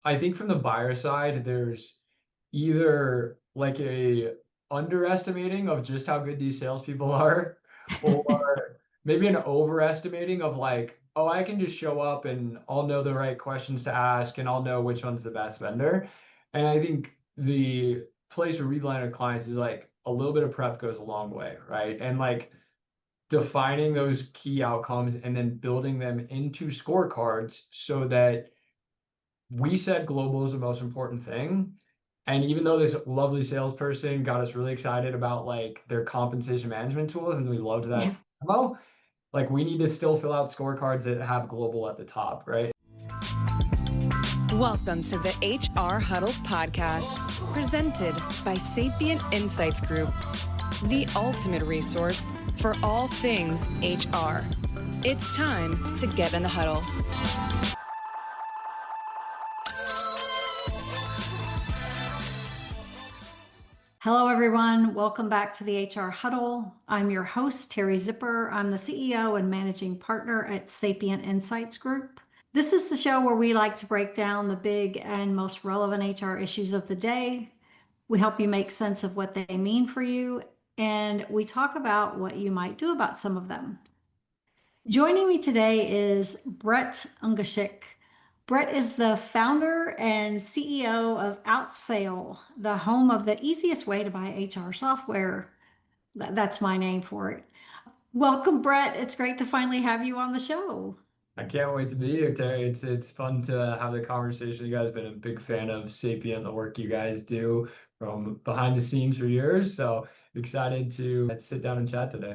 I think from the buyer side, there's either like a underestimating of just how good these salespeople are, or maybe an overestimating of like, oh, I can just show up and I'll know the right questions to ask and I'll know which one's the best vendor. And I think the place where we land our clients is like a little bit of prep goes a long way, right? And like defining those key outcomes and then building them into scorecards so that we said global is the most important thing. And even though this lovely salesperson got us really excited about like their compensation management tools and we loved that Yeah. demo, like we need to still fill out scorecards that have global at the top, right? Welcome to the HR Huddle podcast, presented by Sapient Insights Group, the ultimate resource for all things HR. It's time to get in the huddle. Hello, everyone. Welcome back to the HR Huddle. I'm your host, Teri Zipper. I'm the CEO and managing partner at Sapient Insights Group. This is the show where we like to break down the big and most relevant HR issues of the day. We help you make sense of what they mean for you, and we talk about what you might do about some of them. Joining me today is Brett Ungashick. Brett is the founder and CEO of Outsail, the home of the easiest way to buy HR software. That's my name for it. Welcome, Brett. It's great to finally have you on the show. I can't wait to be here, Terry. It's fun to have the conversation. You guys have been a big fan of Sapient, the work you guys do from behind the scenes for years. So excited to sit down and chat today.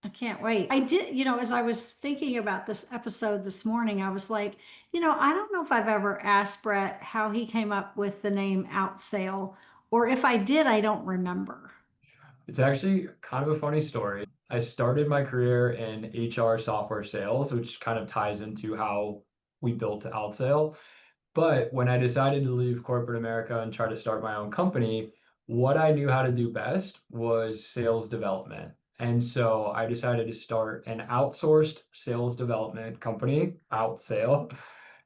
I can't wait. I did, as I was thinking about this episode this morning, I was like, I don't know if I've ever asked Brett how he came up with the name Outsail, or if I did, I don't remember. It's actually kind of a funny story. I started my career in HR software sales, which kind of ties into how we built Outsail. But when I decided to leave corporate America and try to start my own company, what I knew how to do best was sales development. And so I decided to start an outsourced sales development company, Outsail,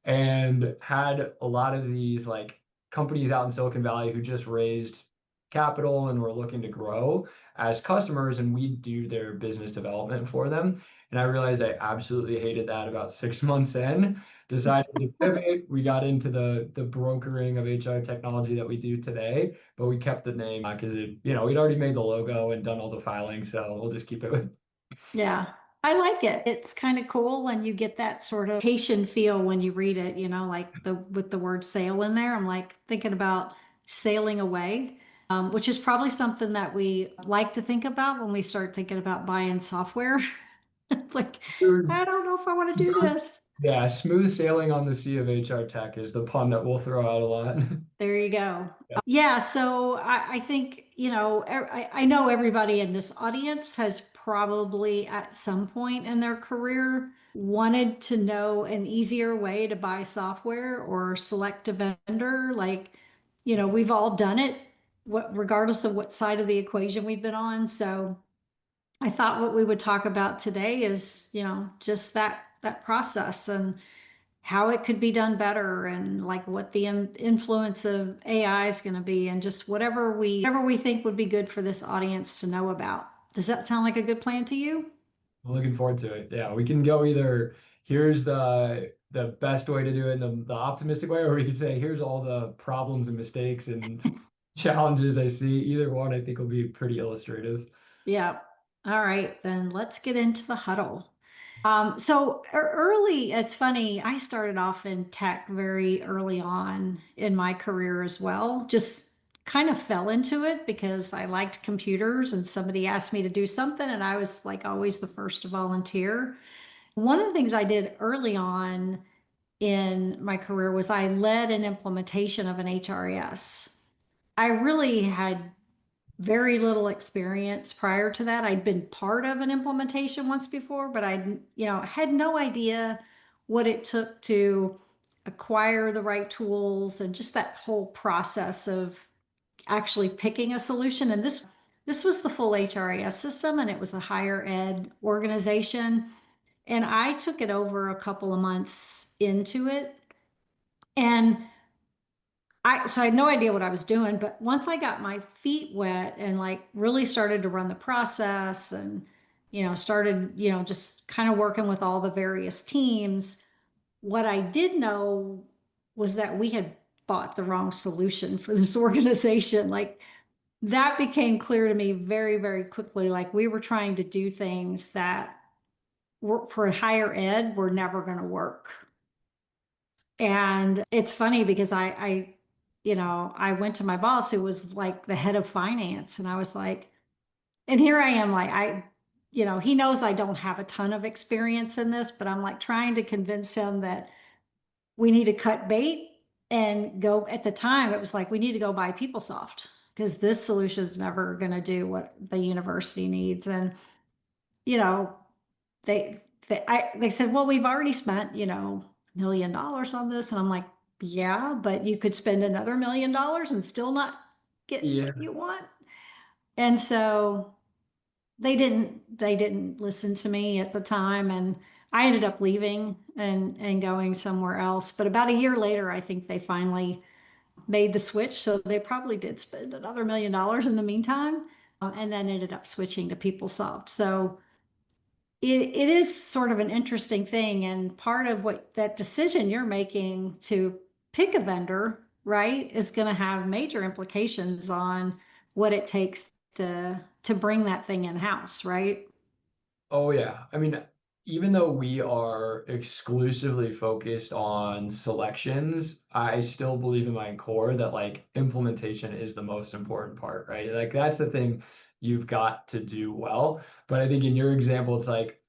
and had a lot of these like companies out in Silicon Valley who just raised capital and were looking to grow as customers, and we do their business development for them. And I realized I absolutely hated that about 6 months in. Decided to pivot. We got into the brokering of HR technology that we do today, but we kept the name because we'd already made the logo and done all the filing, so we'll just keep it with. Yeah, I like it. It's kind of cool, and you get that sort of Haitian feel when you read it, like the with the word sail in there. I'm like thinking about sailing away, which is probably something that we like to think about when we start thinking about buying software. It's like, It I was don't know if I want to do this. yeah, smooth sailing on the sea of HR tech is the pun that we'll throw out a lot. There you go. Yeah, so I think, I know everybody in this audience has probably at some point in their career wanted to know an easier way to buy software or select a vendor. Like, we've all done it, regardless of what side of the equation we've been on. So I thought what we would talk about today is, just that process and how it could be done better, and like what the influence of AI is going to be, and just whatever we think would be good for this audience to know about. Does that sound like a good plan to you? I'm looking forward to it. Yeah, we can go either here's the best way to do it in the optimistic way, or we could say here's all the problems and mistakes and challenges I see. Either one I think will be pretty illustrative. Yeah. All right, then let's get into the huddle. So early, it's funny, I started off in tech very early on in my career as well. Just kind of fell into it because I liked computers and somebody asked me to do something, and I was like always the first to volunteer. One of the things I did early on in my career was I led an implementation of an HRIS. I really had very little experience prior to that. I'd been part of an implementation once before, but had no idea what it took to acquire the right tools and just that whole process of actually picking a solution. And this was the full HRIS system, and it was a higher ed organization. And I took it over a couple of months into it. And so I had no idea what I was doing, but once I got my feet wet and like really started to run the process and, started, just kind of working with all the various teams, what I did know was that we had bought the wrong solution for this organization. Like that became clear to me very, very quickly. Like we were trying to do things that were for higher ed were never going to work. And it's funny because I went to my boss who was like the head of finance, and I was like, and here I am, like he knows I don't have a ton of experience in this, but I'm like trying to convince him that we need to cut bait and go. At the time, it was like we need to go buy PeopleSoft because this solution is never going to do what the university needs. And you know, they said, well, we've already spent, $1 million on this. And I'm like, yeah, but you could spend another $1 million and still not get Yeah. what you want. And so they didn't listen to me at the time. And I ended up leaving and going somewhere else. But about a year later, I think they finally made the switch. So they probably did spend another $1 million in the meantime, and then ended up switching to PeopleSoft. So it is sort of an interesting thing. And part of what that decision you're making to pick a vendor, right, is going to have major implications on what it takes to bring that thing in house, right? Oh yeah. I mean, even though we are exclusively focused on selections, I still believe in my core that like implementation is the most important part, right? Like that's the thing you've got to do well. But I think in your example, it's like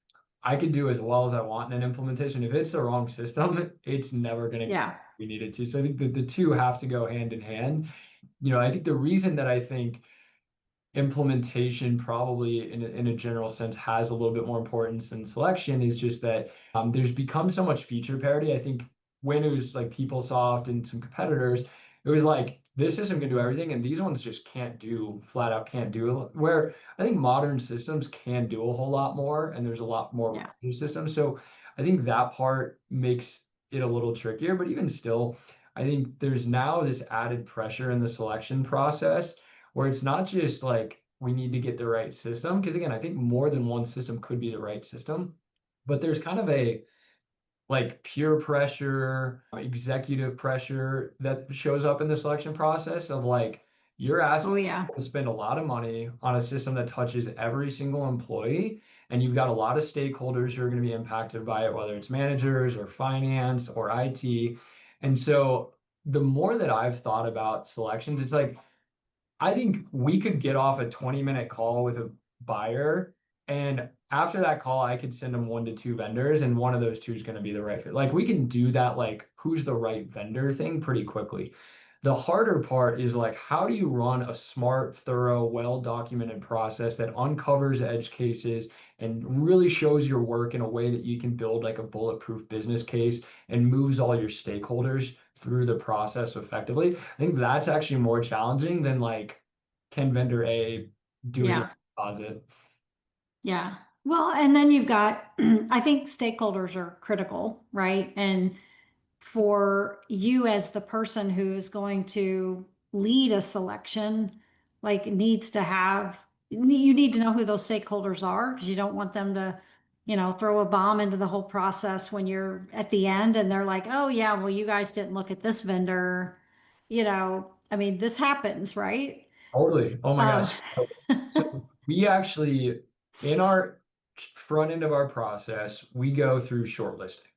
I could do as well as I want in an implementation. If it's the wrong system, it's never going to Yeah. be needed to. So I think that the two have to go hand in hand. I think the reason that I think implementation probably in a general sense has a little bit more importance than selection is just that there's become so much feature parity. I think when it was like PeopleSoft and some competitors, it was like this system can do everything and these ones just can't do flat out can't do it. Where I think modern systems can do a whole lot more and there's a lot more Yeah. systems. So I think that part makes it a little trickier, but even still, I think there's now this added pressure in the selection process where it's not just like we need to get the right system. Because again, I think more than one system could be the right system, but there's kind of a like peer pressure, executive pressure that shows up in the selection process of like you're asking Oh, yeah. people to spend a lot of money on a system that touches every single employee. And you've got a lot of stakeholders who are going to be impacted by it, whether it's managers or finance or IT. And so the more that I've thought about selections, it's like I think we could get off a 20-minute call with a buyer, and after that call, I could send them 1 to 2 vendors, and one of those two is going to be the right fit. Like we can do that, like who's the right vendor thing pretty quickly. The harder part is like, how do you run a smart, thorough, well-documented process that uncovers edge cases and really shows your work in a way that you can build like a bulletproof business case and moves all your stakeholders through the process effectively? I think that's actually more challenging than like, can vendor A do it in Yeah. deposit? Yeah. Well, and then you've got, I think stakeholders are critical, right? And for you as the person who is going to lead a selection, like needs to have, you need to know who those stakeholders are because you don't want them to, throw a bomb into the whole process when you're at the end and they're like, oh yeah, well, you guys didn't look at this vendor. I mean, this happens, right? Totally. Oh my Um, gosh. So we actually, in our front end of our process, we go through shortlisting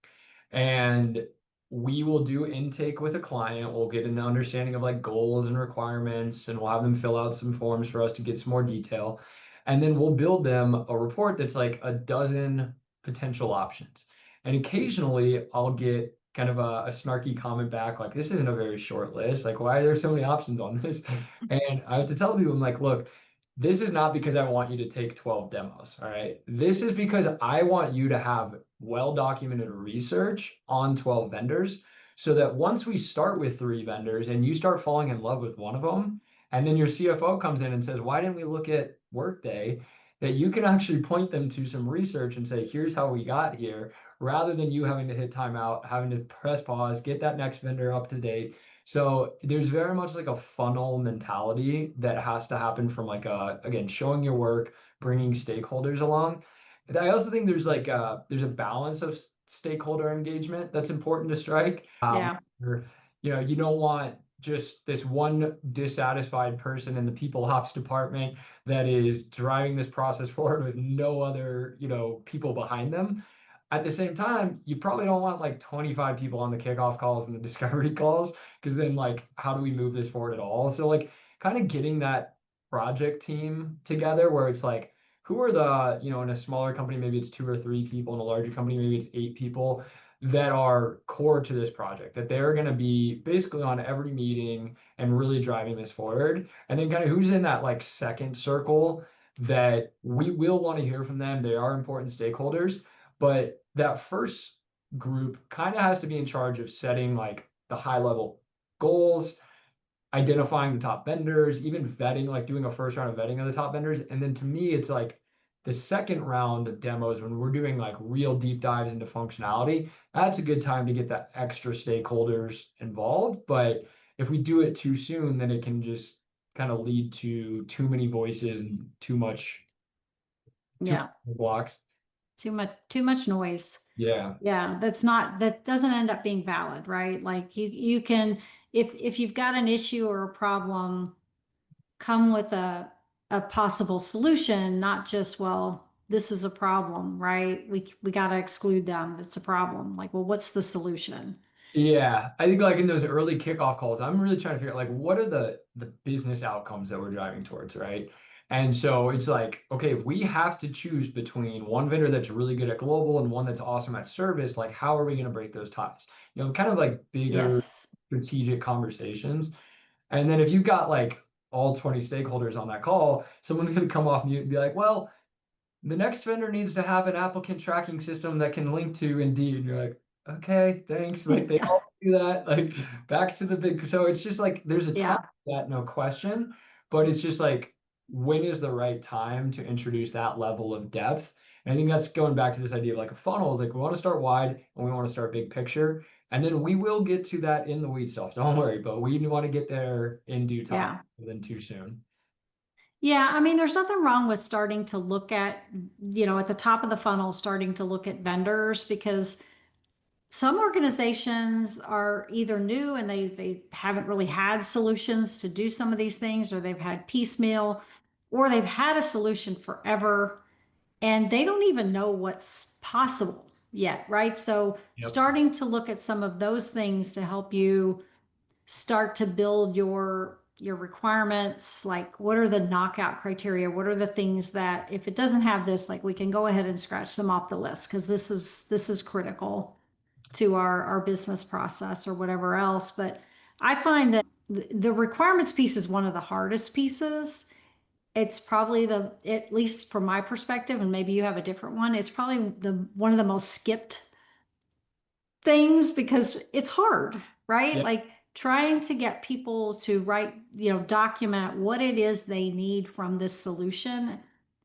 and we will do intake with a client. We'll get an understanding of like goals and requirements, and we'll have them fill out some forms for us to get some more detail. And then we'll build them a report that's like a dozen potential options. And occasionally I'll get kind of a snarky comment back like, this isn't a very short list. Like, why are there so many options on this? And I have to tell people, I'm like, look, this is not because I want you to take 12 demos. All right. This is because I want you to have well documented research on 12 vendors so that once we start with 3 vendors and you start falling in love with one of them, and then your CFO comes in and says, why didn't we look at Workday? That you can actually point them to some research and say, here's how we got here, rather than you having to hit timeout, having to press pause, get that next vendor up to date. So there's very much like a funnel mentality that has to happen from like again, showing your work, bringing stakeholders along. And I also think there's a balance of stakeholder engagement that's important to strike. Yeah. Where, you don't want just this one dissatisfied person in the people ops department that is driving this process forward with no other, people behind them. At the same time, you probably don't want like 25 people on the kickoff calls and the discovery calls, because then like, how do we move this forward at all? So like kind of getting that project team together where it's like, who are the, in a smaller company, maybe it's 2 or 3 people. In a larger company, maybe it's 8 people that are core to this project, that they're going to be basically on every meeting and really driving this forward. And then kind of who's in that like second circle that we will want to hear from them. They are important stakeholders, but that first group kind of has to be in charge of setting like the high level goals, identifying the top vendors, even vetting, like doing a first round of vetting of the top vendors. And then to me, it's like the second round of demos when we're doing like real deep dives into functionality, that's a good time to get that extra stakeholders involved. But if we do it too soon, then it can just kind of lead to too many voices and too much Yeah. blocks. Too much noise. Yeah. Yeah, that doesn't end up being valid, right? Like you can, if you've got an issue or a problem, come with a possible solution, not just, well, this is a problem, right? We got to exclude them. It's a problem. Like, well, what's the solution? Yeah, I think like in those early kickoff calls, I'm really trying to figure out like what are the business outcomes that we're driving towards, right? And so it's like, okay, if we have to choose between one vendor that's really good at global and one that's awesome at service, like how are we going to break those ties? Kind of like bigger Yes. strategic conversations. And then if you've got like all 20 stakeholders on that call, someone's going to come off mute and be like, well, the next vendor needs to have an applicant tracking system that can link to Indeed. And you're like, okay, thanks. Like they all do that. Like back to the big. So it's just like there's a time Yeah. for that, no question. But it's just like, when is the right time to introduce that level of depth? And I think that's going back to this idea of like a funnel is like we want to start wide and we want to start big picture. And then we will get to that in the weed stuff. Don't worry, but we want to get there in due time Yeah. rather than too soon. Yeah, I mean, there's nothing wrong with starting to look at, at the top of the funnel, starting to look at vendors, because some organizations are either new and they haven't really had solutions to do some of these things, or they've had piecemeal, or they've had a solution forever and they don't even know what's possible yet, right? So Yep. starting to look at some of those things to help you start to build your requirements, like what are the knockout criteria, what are the things that if it doesn't have this, like we can go ahead and scratch them off the list because this is critical to our business process or whatever else. But I find that the requirements piece is one of the hardest pieces. It's probably at least from my perspective, and maybe you have a different one, it's probably the one of the most skipped things because it's hard, right? Yeah. Like trying to get people to write, document what it is they need from this solution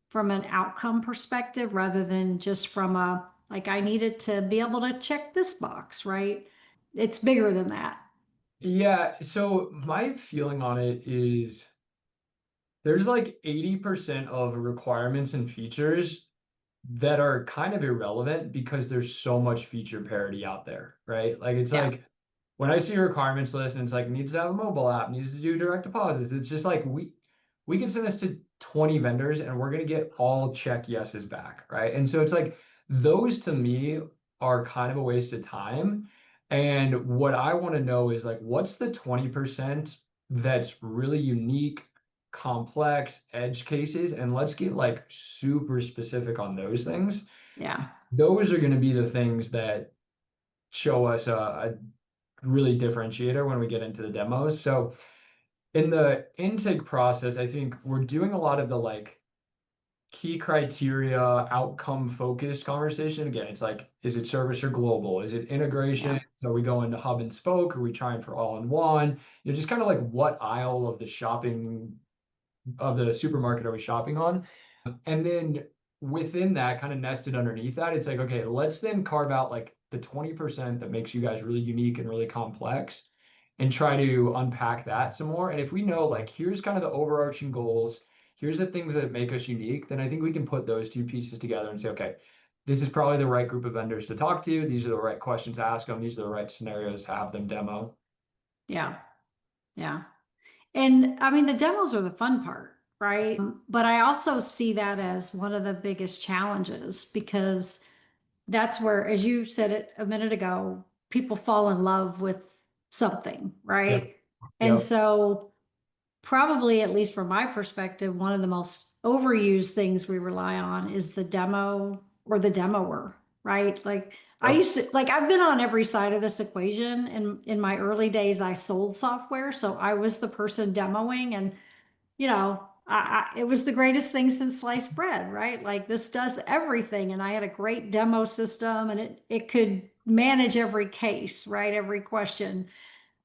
from an outcome perspective rather than just from like, I needed to be able to check this box, right? It's bigger than that. Yeah. So my feeling on it is there's like 80% of requirements and features that are kind of irrelevant because there's so much feature parity out there, right? Like it's Yeah. like when I see a requirements list and it's like needs to have a mobile app, needs to do direct deposits, it's just like we can send this to 20 vendors and we're gonna get all check yeses back, right? And so it's like those to me are kind of a waste of time. And what I want to know is like what's the 20% that's really unique, complex edge cases, and let's get like super specific on those things. Yeah. Those are going to be the things that show us a really differentiator when we get into the demos. So in the intake process, I think we're doing a lot of the like key criteria, outcome focused conversation. Again, it's like, is it service or global? Is it integration? Yeah. So are we going to hub and spoke? Are we trying for all in one? Just kind of like what aisle of the shopping of the supermarket are we shopping on? And then within that, kind of nested underneath that, it's like, okay, let's then carve out like the 20% that makes you guys really unique and really complex. and try to unpack that some more. And if we know, like, here's kind of the overarching goals, here's the things that make us unique, then I think we can put those two pieces together and say, okay, this is probably the right group of vendors to talk to. These are the right questions to ask them. These are the right scenarios to have them demo. Yeah. Yeah. And I mean, the demos are the fun part, right? But I also see that as one of the biggest challenges because that's where, as you said it a minute ago, people fall in love with something, Yep. right? And Yep. so, probably, at least from my perspective, one of the most overused things we rely on is the demo or the demoer, right? Like, I Yep. used to, like, I've been on every side of this equation. And in my early days, I sold software. So I was the person demoing, and it was the greatest thing since sliced bread, right? Like, this does everything. And I had a great demo system, and it could manage every case, right? Every question.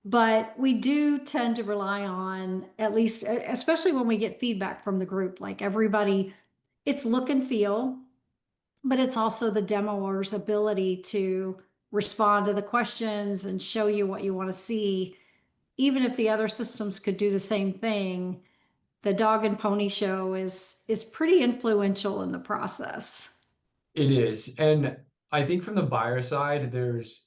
But we do tend to rely on, at least, especially when we get feedback from the group, like everybody, it's look and feel, but it's also the demoer's ability to respond to the questions and show you what you want to see. Even if the other systems could do the same thing, the dog and pony show is pretty influential in the process. It is. And I think from the buyer side, there's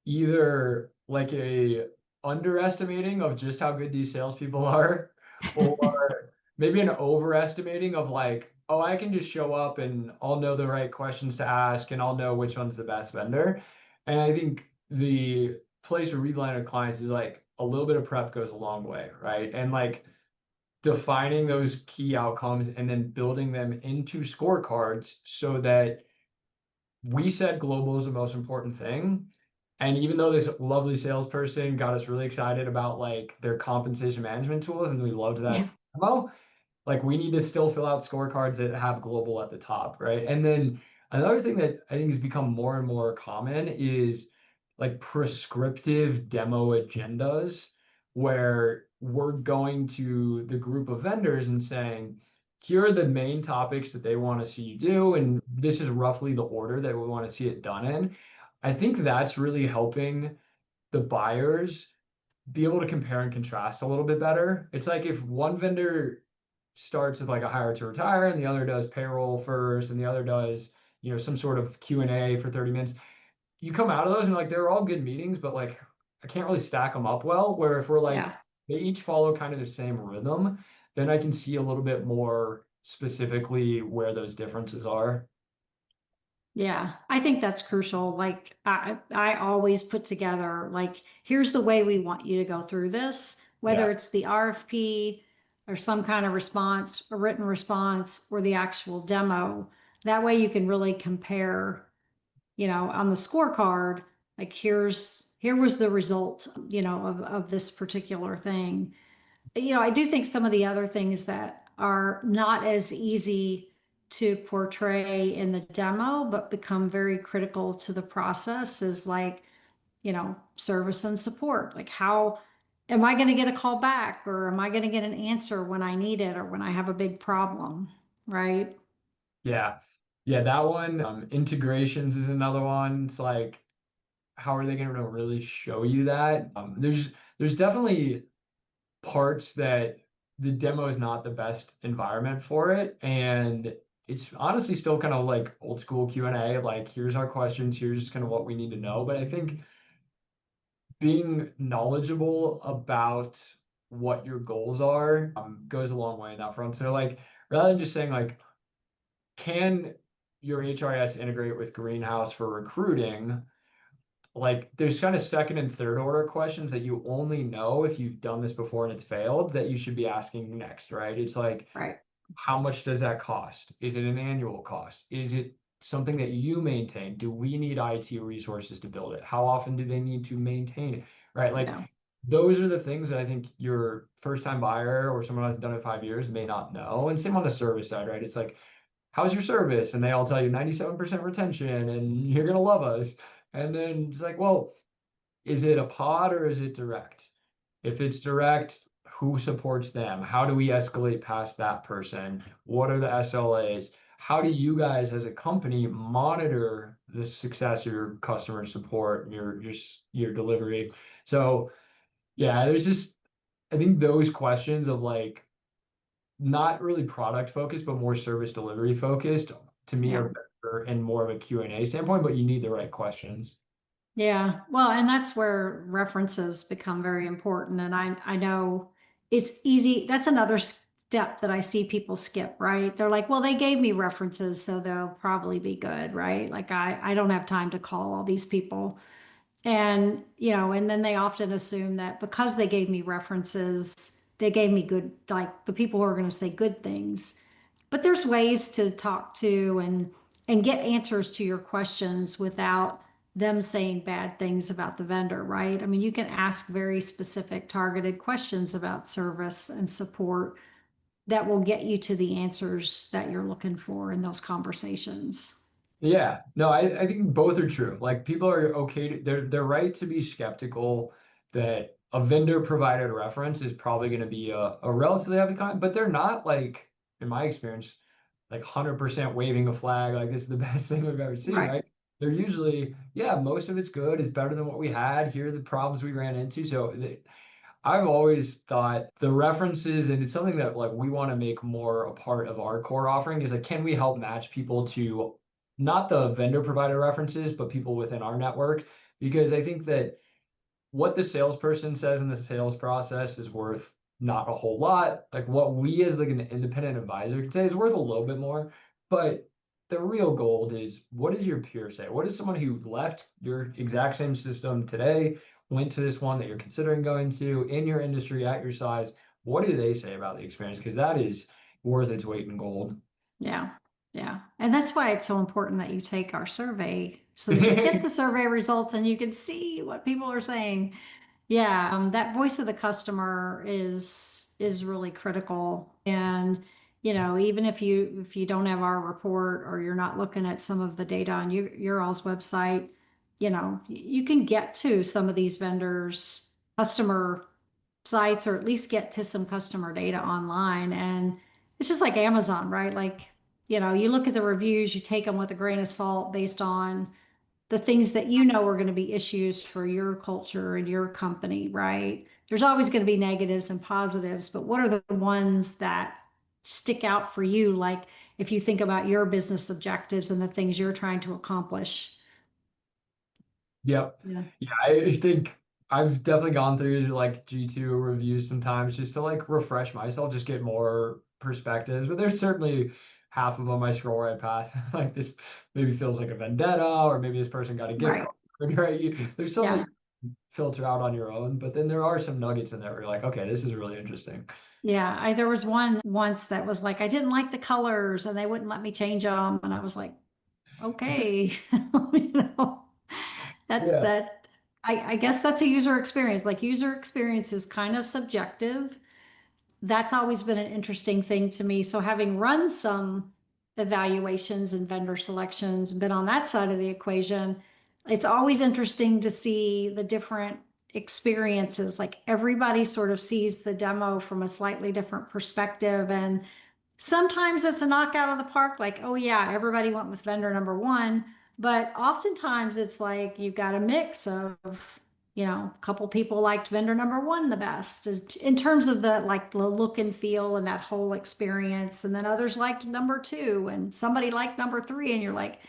either like a underestimating of just how good these salespeople are, or maybe an overestimating of like, oh, I can just show up and I'll know the right questions to ask and I'll know which one's the best vendor. And I think the place where we land our clients is like a little bit of prep goes a long way, right? And like defining those key outcomes and then building them into scorecards so that we said global is the most important thing. And even though this lovely salesperson got us really excited about like their compensation management tools and we loved Yeah. that demo, like we need to still fill out scorecards that have global at the top, right? And then another thing that I think has become more and more common is like prescriptive demo agendas where we're going to the group of vendors and saying, here are the main topics that they want to see you do, and this is roughly the order that we want to see it done in. I think that's really helping the buyers be able to compare and contrast a little bit better. It's like if one vendor starts with like a hire to retire and the other does payroll first and the other does, some sort of Q&A for 30 minutes. You come out of those and like they're all good meetings, but like I can't really stack them up well. Where if we're like Yeah. they each follow kind of the same rhythm, then I can see a little bit more specifically where those differences are. Yeah, I think that's crucial. Like, I always put together, like, here's the way we want you to go through this, Yeah. whether it's the RFP or some kind of response, a written response, or the actual demo. That way you can really compare, on the scorecard, like, here was the result, of this particular thing. I do think some of the other things that are not as easy to portray in the demo, but become very critical to the process is like, service and support. Like, how am I going to get a call back, or am I going to get an answer when I need it or when I have a big problem? Right. Yeah. Yeah, that one. Integrations is another one. It's like, how are they going to really show you that? There's definitely parts that the demo is not the best environment for it, and it's honestly still kind of like old school Q&A, like here's our questions, here's kind of what we need to know. But I think being knowledgeable about what your goals are goes a long way in that front. So like rather than just saying like, can your HRIS integrate with Greenhouse for recruiting? Like there's kind of second and third order questions that you only know if you've done this before and it's failed that you should be asking next, right? It's like, Right. how much does that cost? Is it an annual cost? Is it something that you maintain? Do we need IT resources to build it? How often do they need to maintain it? Right? Like Yeah. those are the things that I think your first time buyer or someone who's done it 5 years may not know. And same on the service side, right? It's like, how's your service? And they all tell you 97% retention and you're gonna love us. And then it's like, well, is it a pod or is it direct? If it's direct, who supports them? How do we escalate past that person? What are the SLAs? How do you guys as a company monitor the success of your customer support and your delivery? So Yeah, there's just, I think those questions of like not really product focused, but more service delivery focused to me Yeah. are better and more of a Q&A standpoint, but you need the right questions. Yeah. Well, and that's where references become very important. And I know it's easy. That's another step that I see people skip, right? They're like, well, they gave me references, so they'll probably be good, right? Like I don't have time to call all these people. And, and then they often assume that because they gave me references, they gave me good, like the people who are going to say good things. But there's ways to talk to and get answers to your questions without them saying bad things about the vendor, right? I mean, you can ask very specific targeted questions about service and support that will get you to the answers that you're looking for in those conversations. Yeah, no, I think both are true. Like people are okay to, they're right to be skeptical that a vendor provided reference is probably going to be a relatively heavy con, but they're not like, in my experience, like 100% waving a flag like this is the best thing we've ever seen, Right. right? They're usually, yeah, most of it's good, it's better than what we had. Here are the problems we ran into. So I've always thought the references, and it's something that like we want to make more a part of our core offering is like, can we help match people to not the vendor provided references, but people within our network? Because I think that what the salesperson says in the sales process is worth not a whole lot. Like what we as like an independent advisor can say is worth a little bit more. But the real gold is what does your peer say? What is someone who left your exact same system today, went to this one that you're considering going to in your industry at your size? What do they say about the experience? Because that is worth its weight in gold. Yeah. Yeah. And that's why it's so important that you take our survey so that you get the survey results and you can see what people are saying. Yeah, that voice of the customer is really critical. And even if you don't have our report or you're not looking at some of the data on your all's website, you can get to some of these vendors' customer sites or at least get to some customer data online. And it's just like Amazon, right? Like, you look at the reviews, you take them with a grain of salt based on the things that are going to be issues for your culture and your company, right? There's always going to be negatives and positives, but what are the ones that stick out for you? Like if you think about your business objectives and the things you're trying to accomplish. Yep. Yeah. Yeah, I think I've definitely gone through like G2 reviews sometimes just to like refresh myself, just get more perspectives. But there's certainly half of them I scroll right past. Like this maybe feels like a vendetta, or maybe this person got a gift Right. card, right? There's some that Yeah. you filter out on your own, but then there are some nuggets in there where you're like, okay, this is really interesting. Yeah. There was one once that was like, I didn't like the colors and they wouldn't let me change them. And I was like, okay, you know, that's Yeah. that. I guess that's a user experience. Like user experience is kind of subjective. That's always been an interesting thing to me. So having run some evaluations and vendor selections, been on that side of the equation, it's always interesting to see the different experiences. Like everybody sort of sees the demo from a slightly different perspective. And sometimes it's a knockout of the park, like, oh yeah, everybody went with vendor number one. But oftentimes it's like you've got a mix of, a couple people liked vendor number one the best in terms of the like the look and feel and that whole experience. And then others liked number two and somebody liked number three. And you're like,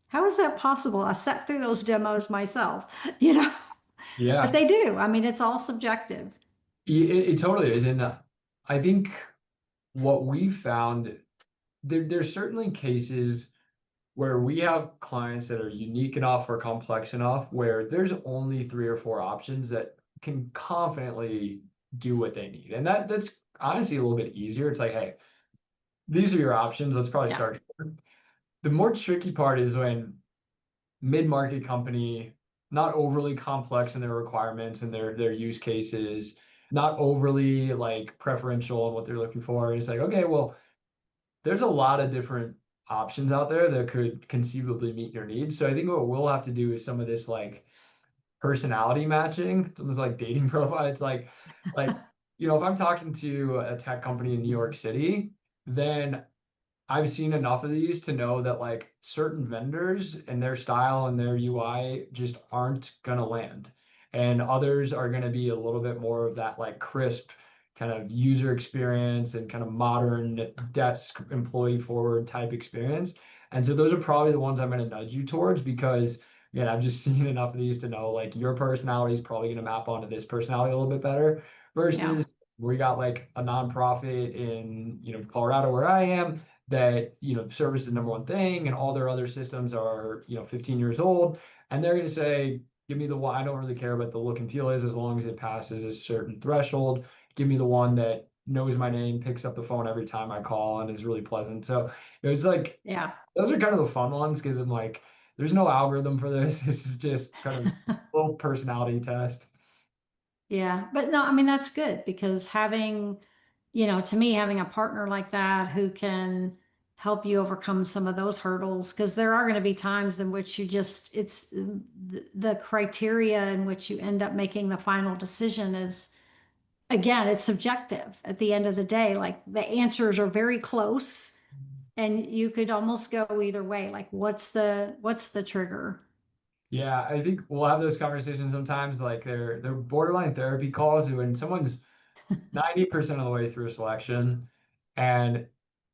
how is that possible? I sat through those demos myself, but Yeah. they do. I mean, it's all subjective. It totally is. And I think what we found there's certainly cases where we have clients that are unique enough or complex enough where there's only 3 or 4 options that can confidently do what they need. And that's honestly a little bit easier. It's like, hey, these are your options. Let's probably Yeah. start here. The more tricky part is when mid-market company, not overly complex in their requirements and their use cases, not overly like preferential in what they're looking for. And it's like, okay, well, there's a lot of different options out there that could conceivably meet your needs. So I think what we'll have to do is some of this like personality matching. It's almost like dating profile. It's like, if I'm talking to a tech company in New York City, then I've seen enough of these to know that like certain vendors and their style and their UI just aren't gonna land. and others are going to be a little bit more of that like crisp kind of user experience and kind of modern desk employee forward type experience. And so those are probably the ones I'm going to nudge you towards, because again, I've just seen enough of these to know like your personality is probably going to map onto this personality a little bit better, versus we got like a nonprofit in, Colorado where I am, that, service is the number one thing and all their other systems are, 15 years old. And they're going to say, give me the one, I don't really care what the look and feel is as long as it passes a certain threshold. Give me the one that knows my name, picks up the phone every time I call, and is really pleasant. So it's like, those are kind of the fun ones, because I'm like, there's no algorithm for this. This is just kind of a little personality test. Yeah, but no, I mean, that's good, because having, to me, having a partner like that who can help you overcome some of those hurdles, because there are going to be times in which it's the criteria in which you end up making the final decision is, again, it's subjective at the end of the day. Like the answers are very close and you could almost go either way. Like what's the trigger? Yeah, I think we'll have those conversations sometimes. Like they're borderline therapy calls when someone's 90% of the way through a selection and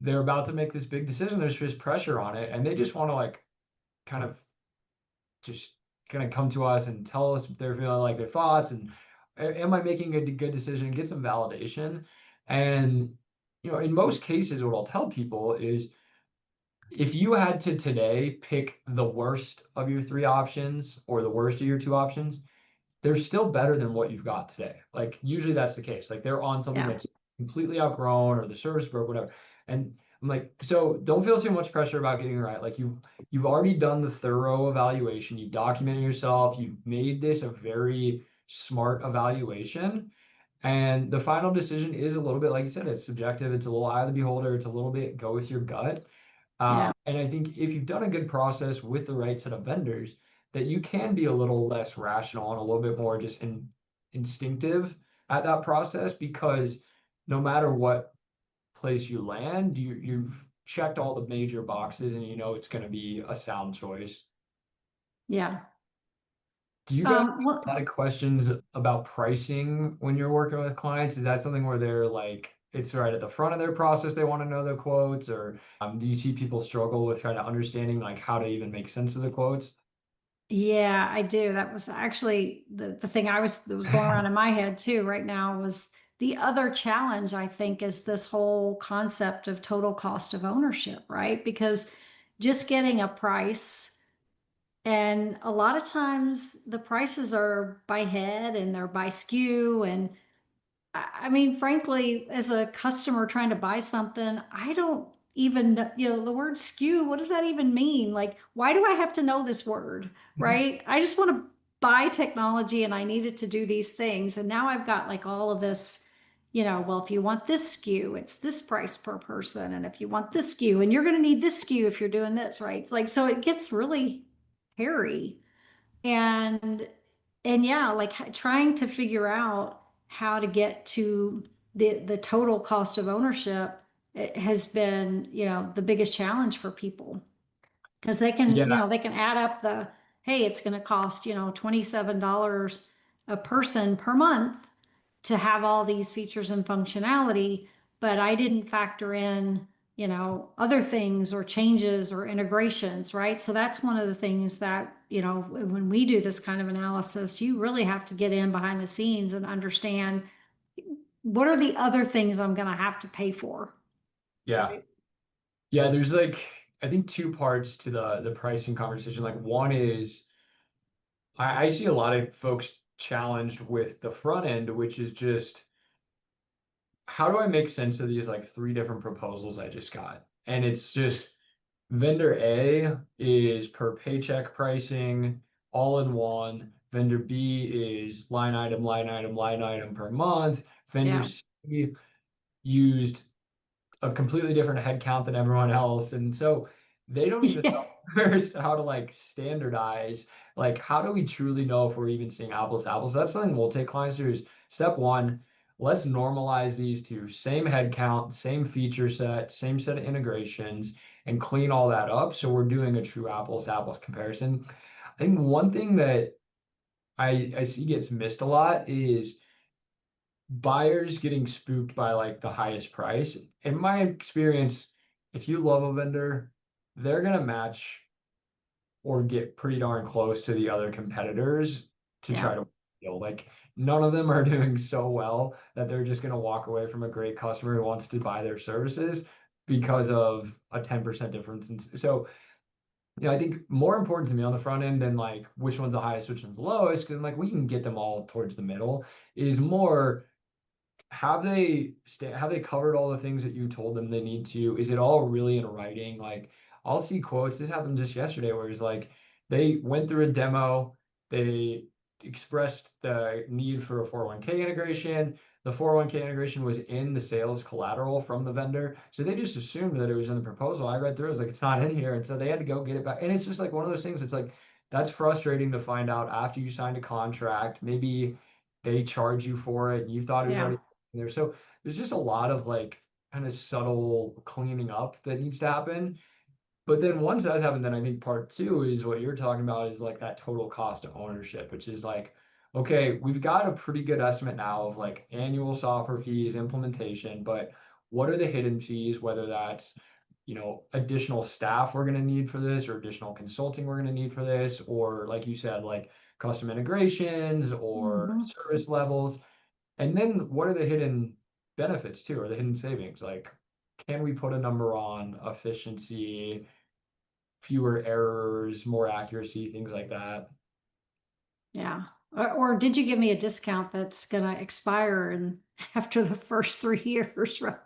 they're about to make this big decision. There's just pressure on it, and they just want to like kind of just kind of come to us and tell us they're feeling like their thoughts and am I making a good decision? Get some validation. And in most cases, what I'll tell people is, if you had to today pick the worst of your three options or the worst of your two options, they're still better than what you've got today. Like usually that's the case. Like they're on something that's completely outgrown or the service broke, whatever. And I'm like, so don't feel too much pressure about getting it right. Like you've already done the thorough evaluation. You've documented yourself. You've made this a very smart evaluation. And the final decision is a little bit, like you said, it's subjective. It's a little eye of the beholder. It's a little bit go with your gut. And I think if you've done a good process with the right set of vendors, that you can be a little less rational and a little bit more just instinctive at that process, because no matter what place you land, you've checked all the major boxes and it's going to be a sound choice. Yeah. Do you guys have a lot of questions about pricing when you're working with clients? Is that something where they're like, it's right at the front of their process, they want to know the quotes, or do you see people struggle with kind of understanding like how to even make sense of the quotes? Yeah, I do. That was actually the thing that was going around in my head too right now. Was the other challenge, I think, is this whole concept of total cost of ownership, right? Because just getting a price, and a lot of times the prices are by head and they're by SKU. And I mean, frankly, as a customer trying to buy something, I don't even, the word SKU, what does that even mean? Like, why do I have to know this word, right? I just want to buy technology and I need it to do these things. And now I've got like all of this, well, if you want this SKU, it's this price per person. And if you want this SKU, and you're going to need this SKU if you're doing this, right? It's like, so it gets really hairy. And yeah, like trying to figure out how to get to the total cost of ownership, it has been, the biggest challenge for people, because they can, Yeah, they can add up hey, it's going to cost, $27 a person per month to have all these features and functionality, but I didn't factor in, other things or changes or integrations, right? So that's one of the things that, when we do this kind of analysis, you really have to get in behind the scenes and understand what are the other things I'm going to have to pay for. yeah. Right? Yeah, there's like I think two parts to the pricing conversation. Like one is I see a lot of folks challenged with the front end, which is just how do I make sense of these like three different proposals I just got? And it's just vendor A is per paycheck pricing, all in one. Vendor B is line item, line item, line item per month. Vendor C used a completely different head count than everyone else. And so they don't even know first how to like standardize, like how do we truly know if we're even seeing apples to apples? That's something we'll take clients through is step one, let's normalize these to same head count, same feature set, same set of integrations, and clean all that up. So we're doing a true apples to apples comparison. I think one thing that I see gets missed a lot is buyers getting spooked by like the highest price. In my experience, if you love a vendor, they're gonna match or get pretty darn close to the other competitors to try Yeah. to deal. Like none of them are doing so well that they're just gonna walk away from a great customer who wants to buy their services because of a 10% difference. And so, I think more important to me on the front end than like which one's the highest, which one's the lowest, because like we can get them all towards the middle, is more have they covered all the things that you told them they need to? Is it all really in writing? Like I'll see quotes. This happened just yesterday where it's like they went through a demo, they expressed the need for a 401k integration. The 401k integration was in the sales collateral from the vendor. So they just assumed that it was in the proposal. I read through it, was like, it's not in here. And so they had to go get it back. And it's just like one of those things. It's like that's frustrating to find out after you signed a contract. Maybe they charge you for it and you thought it was Yeah. already there. So there's just a lot of like kind of subtle cleaning up that needs to happen. But then once that's happened, then I think part two is what you're talking about is like that total cost of ownership, which is like, okay, we've got a pretty good estimate now of like annual software fees, implementation, but what are the hidden fees, whether that's, additional staff we're going to need for this or additional consulting we're going to need for this, or like you said, like custom integrations or Mhm. service levels. And then what are the hidden benefits too, or the hidden savings? Like, can we put a number on efficiency, fewer errors, more accuracy, things like that? Yeah. Or did you give me a discount that's gonna expire and after the first 3 years, right?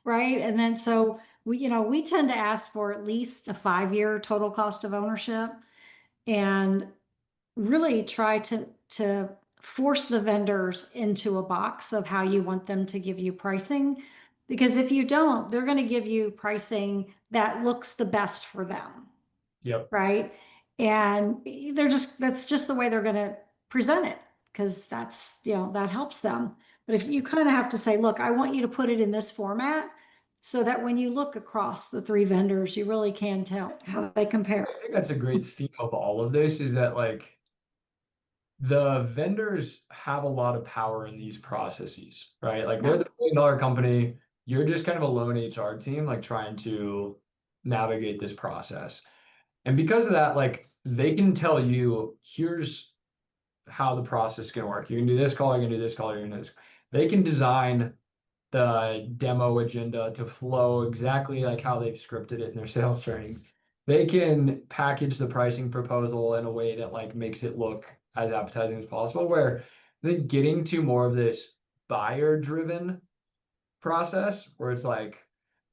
Right. And then so we tend to ask for at least a 5-year total cost of ownership and really try to force the vendors into a box of how you want them to give you pricing. Because if you don't, they're going to give you pricing that looks the best for them, Yep. right? And that's just the way they're going to present it because that helps them. But if you kind of have to say, look, I want you to put it in this format so that when you look across the three vendors, you really can tell how they compare. I think that's a great theme of all of this is that like the vendors have a lot of power in these processes, right? Like they're Yeah. the $1 billion company. You're just kind of a lone HR team, like trying to navigate this process. And because of that, like they can tell you, here's how the process is going to work. You can do this call, you can do this call, you can do this. They can design the demo agenda to flow exactly like how they've scripted it in their sales trainings. They can package the pricing proposal in a way that like makes it look as appetizing as possible, where then getting to more of this buyer driven process where it's like,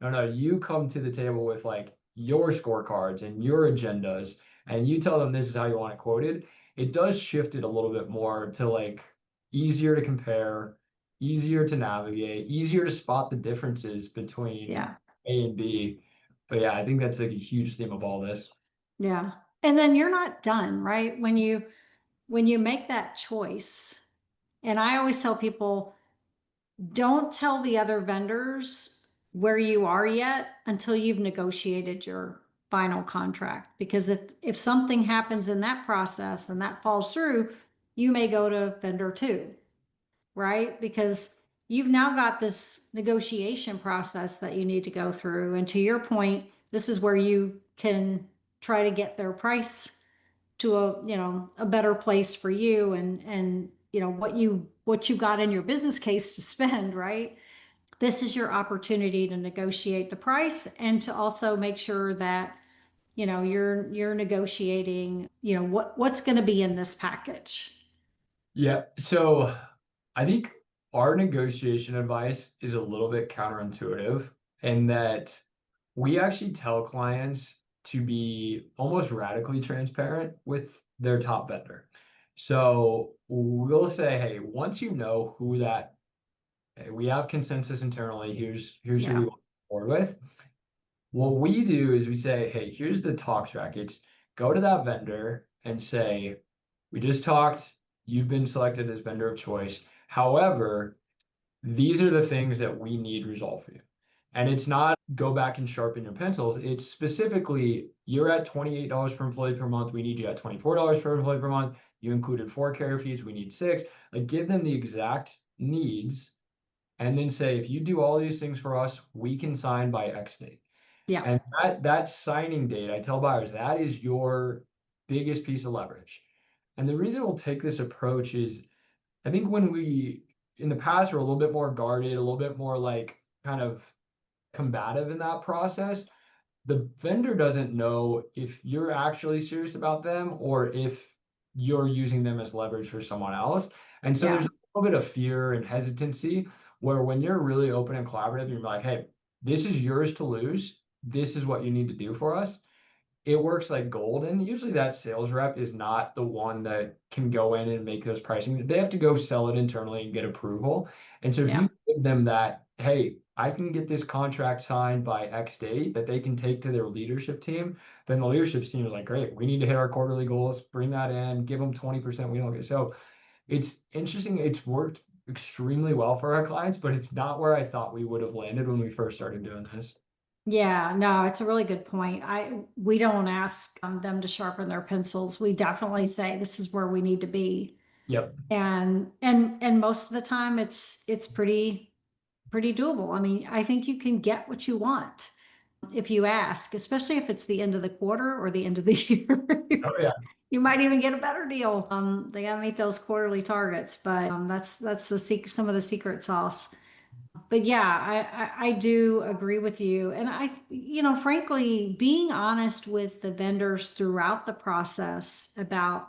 no, you come to the table with like your scorecards and your agendas, and you tell them this is how you want it quoted. It does shift it a little bit more to like easier to compare, easier to navigate, easier to spot the differences between Yeah. A and B. But yeah, I think that's like a huge theme of all this. Yeah. And then you're not done, right? When you make that choice, and I always tell people, don't tell the other vendors where you are yet until you've negotiated your final contract. Because if something happens in that process and that falls through, you may go to vendor two, right? Because you've now got this negotiation process that you need to go through. And to your point, this is where you can try to get their price to a better place for you and what you got in your business case to spend, right? This is your opportunity to negotiate the price and to also make sure that you're negotiating what's going to be in this package. Yeah. So I think our negotiation advice is a little bit counterintuitive in that we actually tell clients to be almost radically transparent with their top vendor. So we'll say, hey, once you know who that, hey, we have consensus internally, here's who we Yeah. want to board with. What we do is we say, hey, here's the talk track. It's go to that vendor and say, we just talked, you've been selected as vendor of choice. However, these are the things that we need resolved for you. And it's not go back and sharpen your pencils. It's specifically you're at $28 per employee per month. We need you at $24 per employee per month. you included 4 carrier feeds, we need 6. Like give them the exact needs and then say, if you do all these things for us, we can sign by X date. Yeah. And that signing date, I tell buyers, that is your biggest piece of leverage. And the reason we'll take this approach is I think when we in the past were a little bit more guarded, a little bit more like kind of combative in that process, the vendor doesn't know if you're actually serious about them or if you're using them as leverage for someone else. And so there's a little bit of fear and hesitancy where when you're really open and collaborative, you're like, hey, this is yours to lose. This is what you need to do for us. It works like gold. And usually that sales rep is not the one that can go in and make those pricing. They have to go sell it internally and get approval. And so if you give them that, hey, I can get this contract signed by X date that they can take to their leadership team, then the leadership team is like, great, we need to hit our quarterly goals, bring that in, give them 20%. We don't get so it's interesting. It's worked extremely well for our clients, but it's not where I thought we would have landed when we first started doing this. Yeah, no, it's a really good point. We don't ask them to sharpen their pencils. We definitely say this is where we need to be. Yep. And most of the time it's pretty doable. I mean, I think you can get what you want if you ask, especially if it's the end of the quarter or the end of the year. Oh yeah. You might even get a better deal. They gotta meet those quarterly targets, but that's some of the secret sauce. But yeah, I do agree with you. And frankly, being honest with the vendors throughout the process about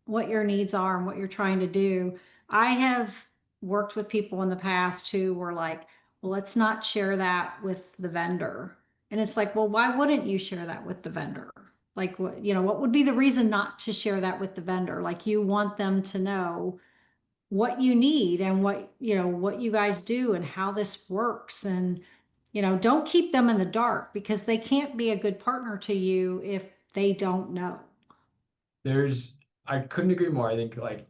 what your needs are and what you're trying to do. I have worked with people in the past who were like, well, let's not share that with the vendor. And it's like, well, why wouldn't you share that with the vendor? Like, what would be the reason not to share that with the vendor? Like, you want them to know what you need and what you guys do and how this works. And, don't keep them in the dark because they can't be a good partner to you if they don't know. I couldn't agree more. I think like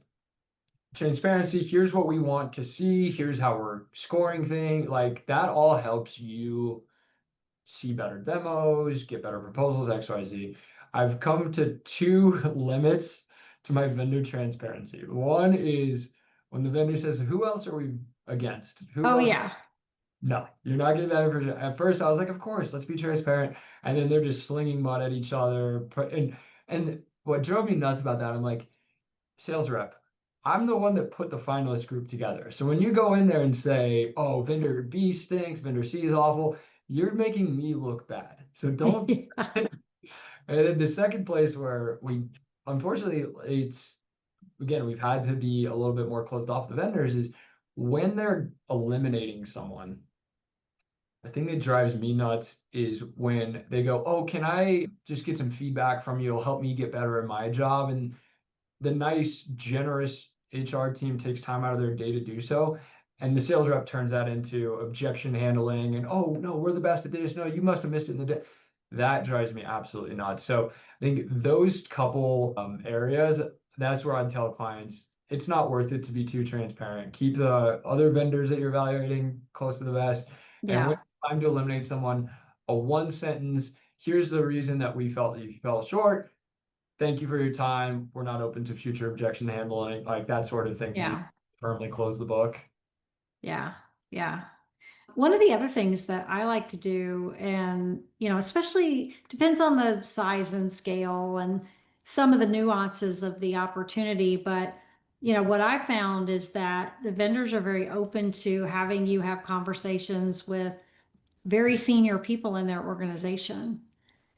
transparency, here's what we want to see, here's how we're scoring things, like that all helps you see better demos, get better proposals, XYZ. I've come to 2 limits to my vendor transparency. One is when the vendor says, who else are we against? Who Oh else? yeah. No, you're not getting that information. At first, I was like, of course, let's be transparent. And then they're just slinging mud at each other. And what drove me nuts about that, I'm like, sales rep, I'm the one that put the finalist group together. So when you go in there and say, oh, vendor B stinks, vendor C is awful, you're making me look bad. So don't. Yeah. And then the second place where unfortunately, we've had to be a little bit more closed off the vendors is when they're eliminating someone. The thing that drives me nuts is when they go, oh, can I just get some feedback from you? It'll help me get better at my job. And the nice, generous HR team takes time out of their day to do so. And the sales rep turns that into objection handling and, oh, no, we're the best at this. No, you must have missed it in the day. That drives me absolutely nuts. So I think those couple areas, that's where I'd tell clients, it's not worth it to be too transparent. Keep the other vendors that you're evaluating close to the vest. And when Yeah. it's time to eliminate someone, a 1 sentence, here's the reason that we felt that you fell short. Thank you for your time. We're not open to future objection handling, like that sort of thing. Yeah. Firmly close the book. Yeah. Yeah. One of the other things that I like to do, and, especially depends on the size and scale and some of the nuances of the opportunity. But, what I found is that the vendors are very open to having you have conversations with very senior people in their organization.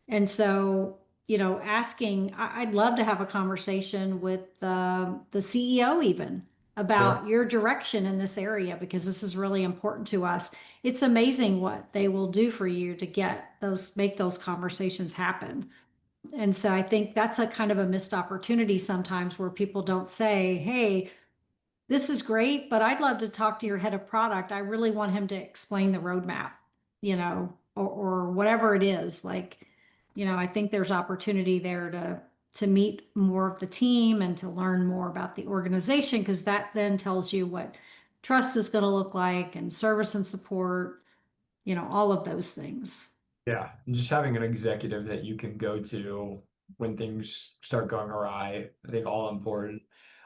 And so, asking, I'd love to have a conversation with the CEO even about Sure. your direction in this area, because this is really important to us. It's amazing what they will do for you to make those conversations happen. And so I think that's a kind of a missed opportunity sometimes where people don't say, hey, this is great, but I'd love to talk to your head of product. I really want him to explain the roadmap, or whatever it is. Like, I think there's opportunity there to meet more of the team and to learn more about the organization, because that then tells you what trust is going to look like and service and support, all of those things. Yeah. And just having an executive that you can go to when things start going awry. I think all important.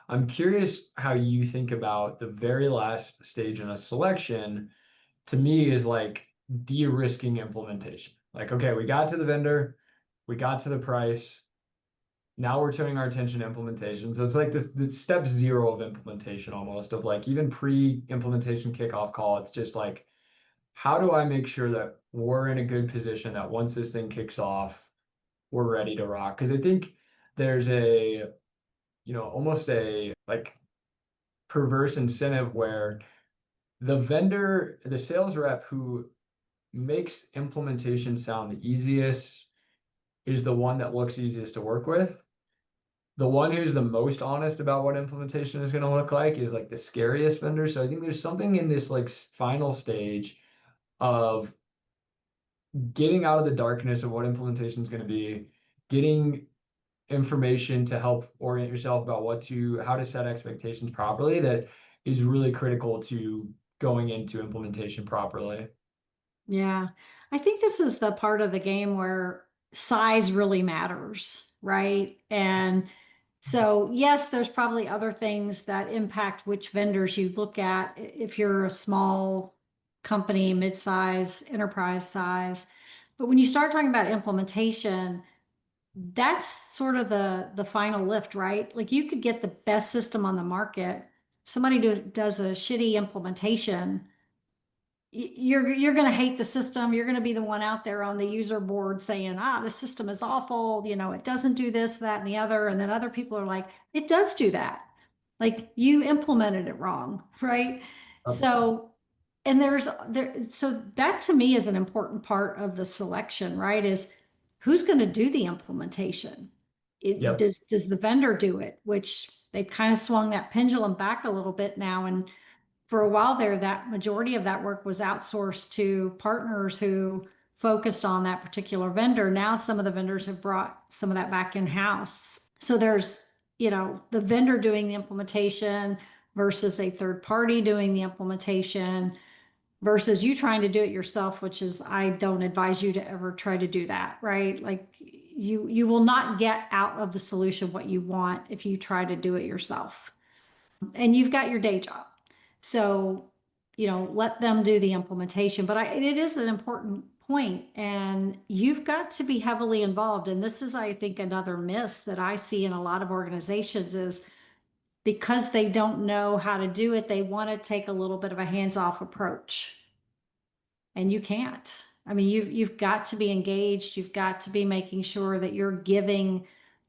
I'm curious how you think about the very last stage in a selection. To me, is like de-risking implementation. Like, okay, we got to the vendor, we got to the price. Now we're turning our attention to implementation. So it's like this step zero of implementation almost, of like even pre-implementation kickoff call. It's just like, how do I make sure that we're in a good position that once this thing kicks off, we're ready to rock? Because I think there's a, almost a like perverse incentive where the vendor, the sales rep who makes implementation sound the easiest is the one that looks easiest to work with. The one who's the most honest about what implementation is going to look like is like the scariest vendor. So I think there's something in this like final stage of getting out of the darkness of what implementation is going to be, getting information to help orient yourself about how to set expectations properly, that is really critical to going into implementation properly. Yeah. I think this is the part of the game where size really matters, right? And so, yes, there's probably other things that impact which vendors you look at if you're a small company, mid-size, enterprise size. But when you start talking about implementation, that's sort of the final lift, right? Like you could get the best system on the market. Somebody does a shitty implementation, you're going to hate the system. You're going to be the one out there on the user board saying, the system is awful. It doesn't do this, that, and the other. And then other people are like, it does do that. Like you implemented it wrong, right? So, and so that to me is an important part of the selection, right? Is who's going to do the implementation? Yep. Does the vendor do it? Which they've kind of swung that pendulum back a little bit now, and for a while there, that majority of that work was outsourced to partners who focused on that particular vendor. Now some of the vendors have brought some of that back in-house. So there's, the vendor doing the implementation versus a third party doing the implementation versus you trying to do it yourself, which is, I don't advise you to ever try to do that, right? Like you will not get out of the solution what you want if you try to do it yourself. And you've got your day job. So, let them do the implementation. But it is an important point, and you've got to be heavily involved. And this is, I think, another miss that I see in a lot of organizations is because they don't know how to do it, they want to take a little bit of a hands-off approach. And you can't. I mean, you've got to be engaged. You've got to be making sure that you're giving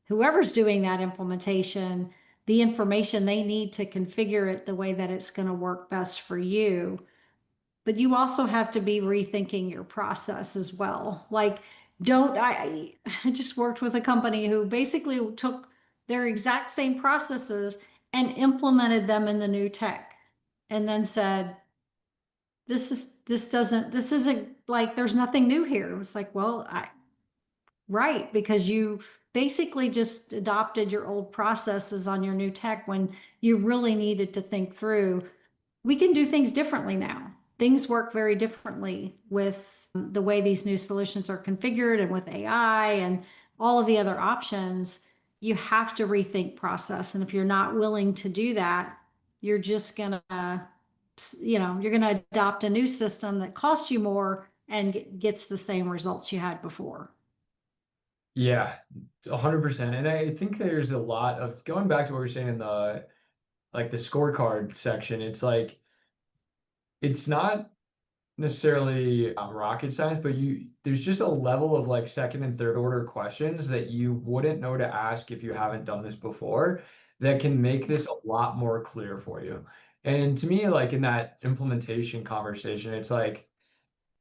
whoever's doing that implementation the information they need to configure it the way that it's going to work best for you. But you also have to be rethinking your process as well. Like, I just worked with a company who basically took their exact same processes and implemented them in the new tech and then said, this isn't like, there's nothing new here. It was like, well, right, because you basically just adopted your old processes on your new tech when you really needed to think through, we can do things differently now. Things work very differently with the way these new solutions are configured and with AI and all of the other options. You have to rethink process. And if you're not willing to do that, you're just gonna, you're gonna adopt a new system that costs you more and gets the same results you had before. Yeah, 100%. And I think there's a lot of, going back to what we were saying in the scorecard section, it's like, it's not necessarily rocket science, but there's just a level of like second and third order questions that you wouldn't know to ask if you haven't done this before, that can make this a lot more clear for you. And to me, like in that implementation conversation, it's like,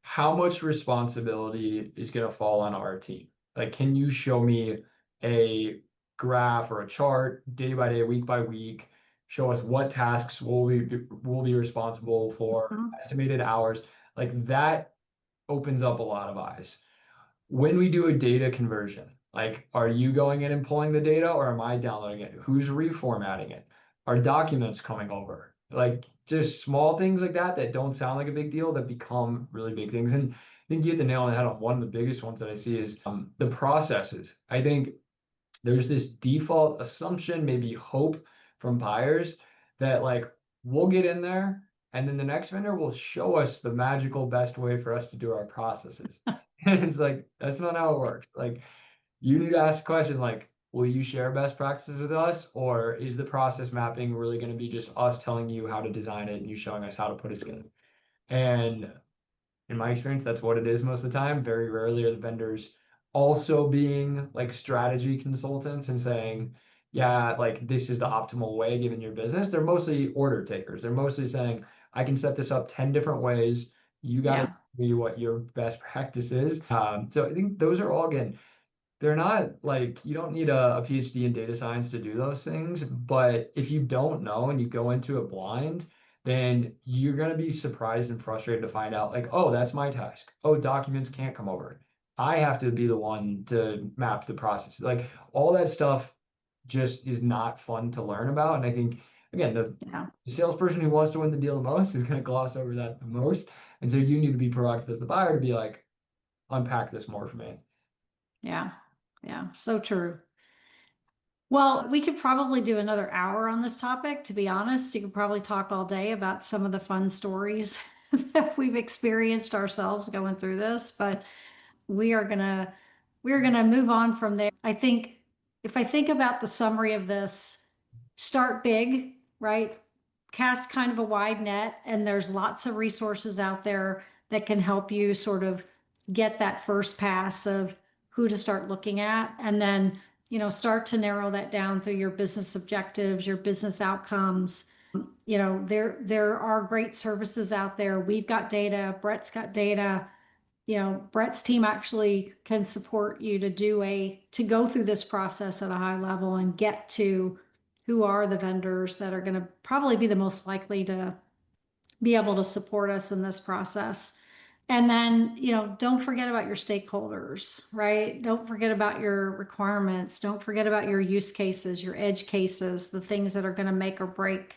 how much responsibility is going to fall on our team? Like, can you show me a graph or a chart day by day, week by week? Show us what tasks will be responsible for, estimated hours. Like that opens up a lot of eyes. When we do a data conversion, like, are you going in and pulling the data, or am I downloading it? Who's reformatting it? Are documents coming over? Like just small things like that don't sound like a big deal that become really big things. And I think you hit the nail on the head on one of the biggest ones that I see is the processes. I think there's this default assumption, maybe hope from buyers that like we'll get in there and then the next vendor will show us the magical best way for us to do our processes. And it's like, that's not how it works. Like, you need to ask a question like, will you share best practices with us? Or is the process mapping really going to be just us telling you how to design it and you showing us how to put it together? And in my experience, that's what it is most of the time. Very rarely are the vendors also being like strategy consultants and saying, yeah, like this is the optimal way given your business. They're mostly order takers. They're mostly saying, I can set this up 10 different ways. You got to Yeah. tell me what your best practice is. So I think those are all, again, they're not like you don't need a PhD in data science to do those things, but if you don't know and you go into it blind, then you're going to be surprised and frustrated to find out like, oh, that's my task. Oh, documents can't come over. I have to be the one to map the process. Like all that stuff just is not fun to learn about. And I think again, Yeah. the salesperson who wants to win the deal the most is going to gloss over that the most. And so you need to be proactive as the buyer to be like, unpack this more for me. Yeah. Yeah. So true. Well, we could probably do another hour on this topic, to be honest. You could probably talk all day about some of the fun stories that we've experienced ourselves going through this, but we are gonna we're gonna move on from there. I think if I think about the summary of this, start big, right? Cast kind of a wide net, and there's lots of resources out there that can help you sort of get that first pass of who to start looking at, and then start to narrow that down through your business objectives, your business outcomes. There are great services out there. We've got data, Brett's got data. Brett's team actually can support you to go through this process at a high level and get to who are the vendors that are going to probably be the most likely to be able to support us in this process. And then, don't forget about your stakeholders, right? Don't forget about your requirements. Don't forget about your use cases, your edge cases, the things that are going to make or break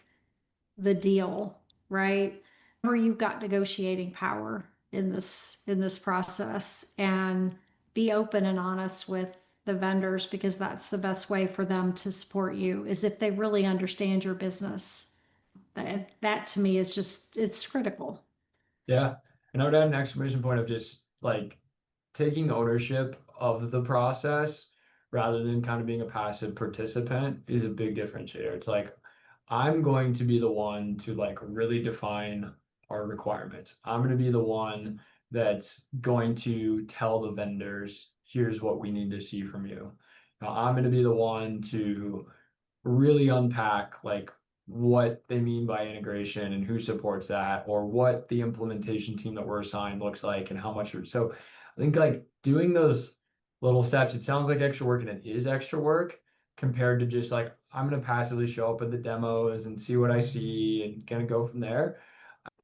the deal, right? Or you've got negotiating power in this process, and be open and honest with the vendors, because that's the best way for them to support you, is if they really understand your business. That to me is just, it's critical. Yeah. And I would add an exclamation point of just like taking ownership of the process rather than kind of being a passive participant is a big differentiator. It's like, I'm going to be the one to like really define our requirements. I'm going to be the one that's going to tell the vendors, here's what we need to see from you. Now, I'm going to be the one to really unpack like what they mean by integration and who supports that, or what the implementation team that we're assigned looks like and how much. So I think like doing those little steps, it sounds like extra work and it is extra work compared to just like, I'm going to passively show up at the demos and see what I see and kind of go from there.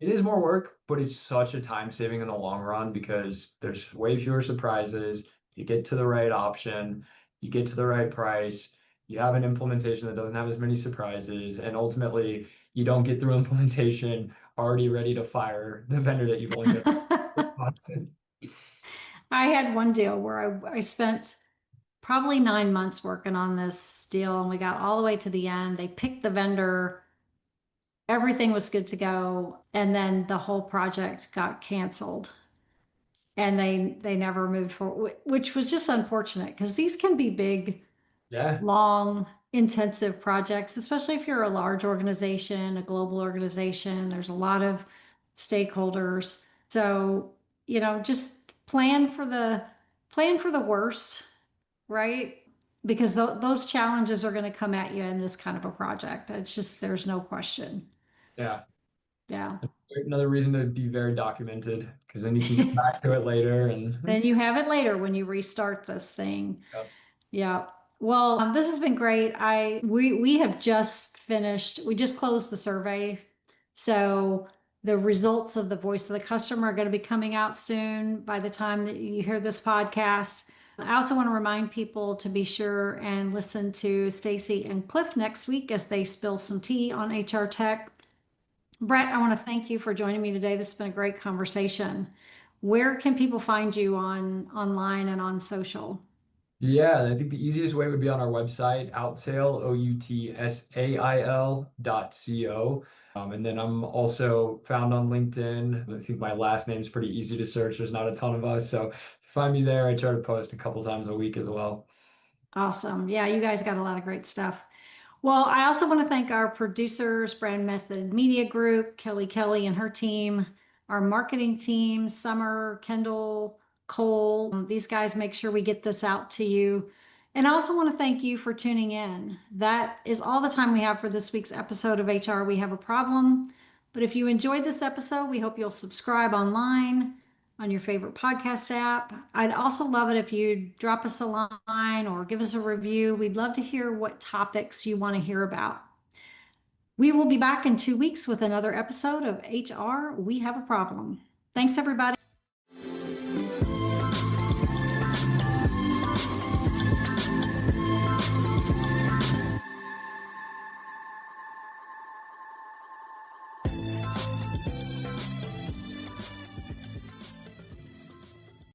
It is more work, but it's such a time saving in the long run because there's way fewer surprises. You get to the right option, you get to the right price, you have an implementation that doesn't have as many surprises, and ultimately you don't get through implementation already ready to fire the vendor that you've only been. I had one deal where I spent probably 9 months working on this deal, and we got all the way to the end. They picked the vendor, everything was good to go, and then the whole project got canceled, and they never moved forward, which was just unfortunate, because these can be big, Yeah, long, intensive projects, especially if you're a large organization, a global organization. There's a lot of stakeholders. So, just plan for the worst, right? Because those challenges are going to come at you in this kind of a project. It's just, there's no question. yeah. Yeah. Another reason to be very documented because then you can come back to it later and Then you have it later when you restart this thing. Yep. Yeah. Well, this has been great. We have just finished. We just closed the survey, so the results of the voice of the customer are going to be coming out soon by the time that you hear this podcast. I also want to remind people to be sure and listen to Stacy and Cliff next week as they spill some tea on HR tech. Brett, I want to thank you for joining me today. This has been a great conversation. Where can people find you online and on social? Yeah, I think the easiest way would be on our website, Outsail, outsail.co. And then I'm also found on LinkedIn. I think my last name's pretty easy to search. There's not a ton of us. So find me there. I try to post a couple times a week as well. Awesome. Yeah, you guys got a lot of great stuff. Well, I also want to thank our producers, Brand Method Media Group, Kelly and her team, our marketing team, Summer, Kendall, Cole. These guys make sure we get this out to you. And I also want to thank you for tuning in. That is all the time we have for this week's episode of HR We Have a Problem. But if you enjoyed this episode, we hope you'll subscribe online on your favorite podcast app. I'd also love it if you drop us a line or give us a review. We'd love to hear what topics you want to hear about. We will be back in 2 weeks with another episode of HR We Have a Problem. Thanks, everybody.